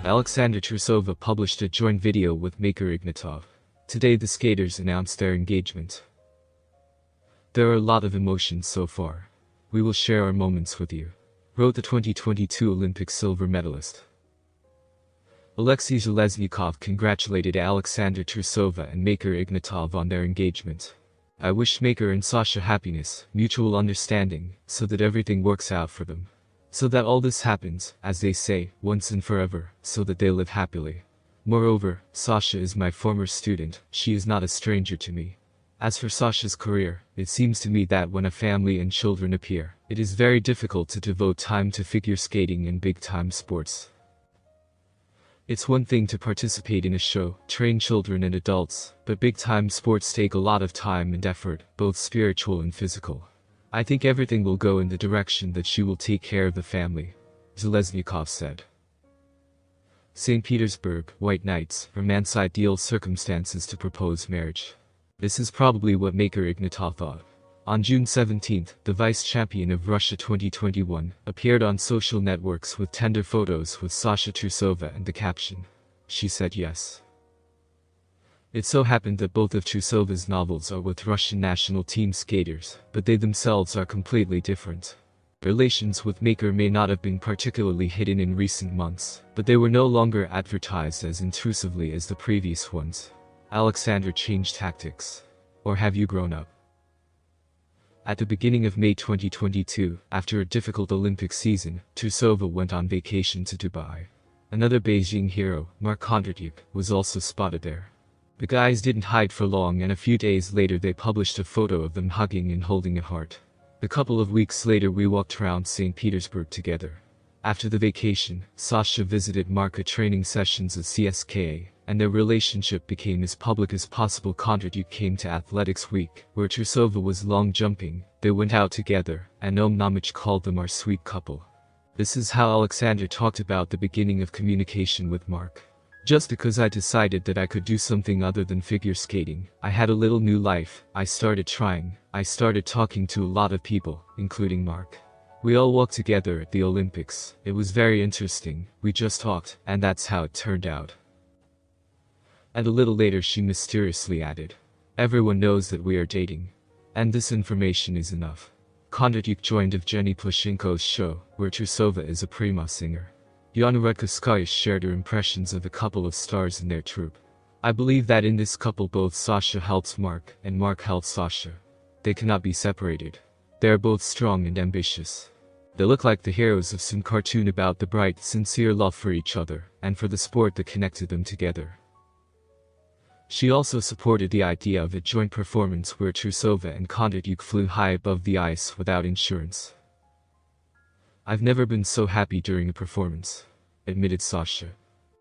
Alexandra Trusova published a joint video with Makar Ignatov. Today the skaters announced their engagement. There are a lot of emotions so far. We will share our moments with you, wrote the 2022 Olympic silver medalist. Alexei Zheleznyakov congratulated Alexandra Trusova and Makar Ignatov on their engagement. I wish Makar and Sasha happiness, mutual understanding, so that everything works out for them. So that all this happens, as they say, once and forever, so that they live happily. Moreover, Sasha is my former student, she is not a stranger to me. As for Sasha's career, it seems to me that when a family and children appear, it is very difficult to devote time to figure skating and big-time sports. It's one thing to participate in a show, train children and adults, but big-time sports take a lot of time and effort, both spiritual and physical. I think everything will go in the direction that she will take care of the family, Zheleznyakov said. St. Petersburg, White Nights, romance ideal circumstances to propose marriage. This is probably what Makar Ignatov thought. On June 17, the vice champion of Russia 2021 appeared on social networks with tender photos with Sasha Trusova and the caption, "She said yes." It so happened that both of Trusova's novels are with Russian national team skaters, but they themselves are completely different. Relations with Makar may not have been particularly hidden in recent months, but they were no longer advertised as intrusively as the previous ones. Alexandra changed tactics. Or have you grown up? At the beginning of May 2022, after a difficult Olympic season, Trusova went on vacation to Dubai. Another Beijing hero, Makar Kondratiuk, was also spotted there. The guys didn't hide for long, and a few days later they published a photo of them hugging and holding a heart. A couple of weeks later we walked around St. Petersburg together. After the vacation, Sasha visited Makar training sessions at CSKA, and their relationship became as public as possible. Kondratiuk came to Athletics Week, where Trusova was long jumping. They went out together, and Namich called them our sweet couple. This is how Alexandra talked about the beginning of communication with Mark. Just because I decided that I could do something other than figure skating, I had a little new life. I started trying. I started talking to a lot of people, including Mark. We all walked together at the Olympics. It was very interesting. We just talked, and that's how it turned out. And a little later she mysteriously added, "Everyone knows that we are dating. And this information is enough." Kondratiuk joined Evgeny Plushenko's show, where Trusova is a prima singer. Yana Redkovskaya shared her impressions of a couple of stars in their troupe. "I believe that in this couple both Sasha helps Mark and Mark helps Sasha. They cannot be separated. They are both strong and ambitious. They look like the heroes of some cartoon about the bright, sincere love for each other, and for the sport that connected them together." She also supported the idea of a joint performance where Trusova and Kondratiuk flew high above the ice without insurance. "I've never been so happy during a performance," admitted Sasha.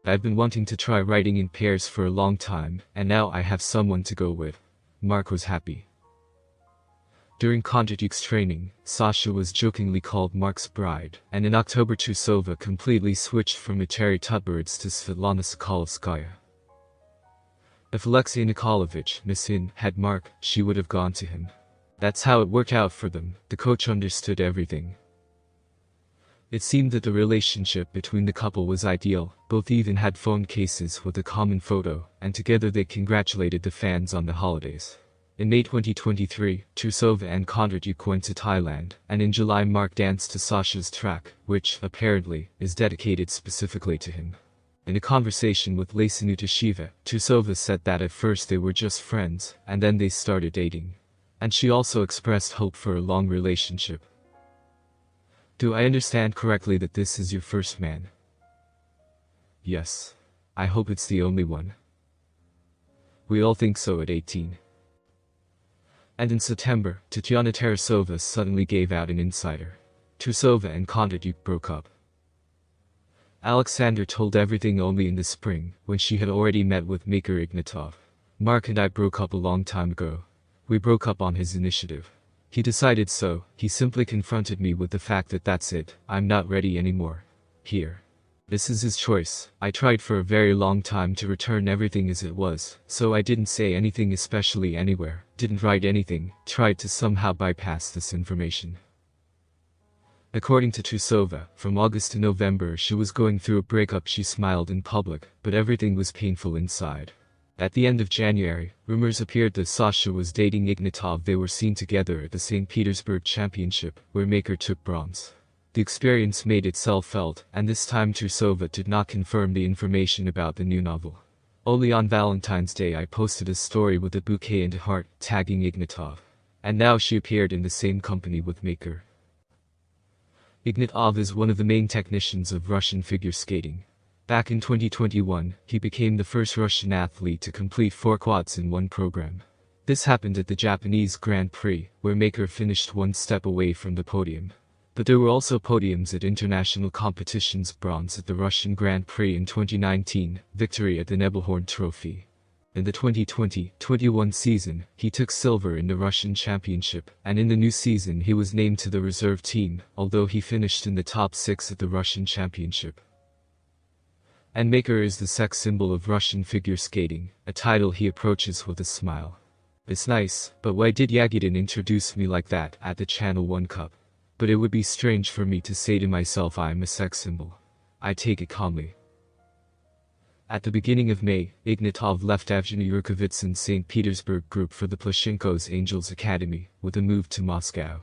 "I've been wanting to try riding in pairs for a long time, and now I have someone to go with." Mark was happy. During Kondratiuk's training, Sasha was jokingly called Mark's bride, and in October Trusova completely switched from Eteri Tutberidze to Svetlana Sokolovskaya. If Alexei Nikolaevich Misin had Mark, she would have gone to him. That's how it worked out for them. The coach understood everything. It seemed that the relationship between the couple was ideal. Both even had phone cases with a common photo, and together they congratulated the fans on the holidays. In May 2023, Trusova and Kondratiuk went to Thailand, and in July Mark danced to Sasha's track, which, apparently, is dedicated specifically to him. In a conversation with Lesinutashiva, Trusova said that at first they were just friends, and then they started dating. And she also expressed hope for a long relationship. "Do I understand correctly that this is your first man?" "Yes. I hope it's the only one. We all think so at 18. And in September, Tatyana Tarasova suddenly gave out an insider. Trusova and Kondratiuk broke up. Alexandra told everything only in the spring, when she had already met with Makar Ignatov. "Mark and I broke up a long time ago. We broke up on his initiative. He decided so. He simply confronted me with the fact that that's it, I'm not ready anymore. Here. This is his choice. I tried for a very long time to return everything as it was, so I didn't say anything especially anywhere, didn't write anything, tried to somehow bypass this information. According to Trusova, from August to November she was going through a breakup. She smiled in public, but everything was painful inside. At the end of January, rumors appeared that Sasha was dating Ignatov. They were seen together at the St. Petersburg Championship, where Makar took bronze. The experience made itself felt, and this time Trusova did not confirm the information about the new novel. Only on Valentine's Day I posted a story with a bouquet and a heart, tagging Ignatov. And now she appeared in the same company with Makar. Ignatov is one of the main technicians of Russian figure skating. Back in 2021, he became the first Russian athlete to complete 4 quads in one program. This happened at the Japanese Grand Prix, where Makar finished one step away from the podium. But there were also podiums at international competitions: bronze at the Russian Grand Prix in 2019, victory at the Nebelhorn Trophy. In the 2020-21 season, he took silver in the Russian Championship, and in the new season he was named to the reserve team, although he finished in the top 6 at the Russian Championship. And Makar is the sex symbol of Russian figure skating, a title he approaches with a smile. It's nice, but why did Yagudin introduce me like that at the Channel 1 Cup? But it would be strange for me to say to myself I'm a sex symbol. I take it calmly. At the beginning of May, Ignatov left Evgeny Yurkovitsin's St. Petersburg group for the Plushenko's Angels Academy, with a move to Moscow.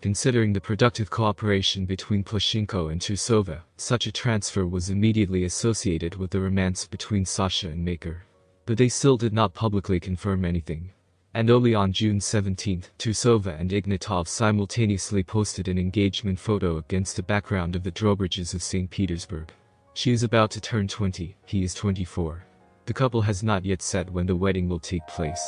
Considering the productive cooperation between Plushenko and Trusova, such a transfer was immediately associated with the romance between Sasha and Makar. But they still did not publicly confirm anything. And only on June 17, Trusova and Ignatov simultaneously posted an engagement photo against the background of the drawbridges of St. Petersburg. She is about to turn 20, he is 24. The couple has not yet said when the wedding will take place.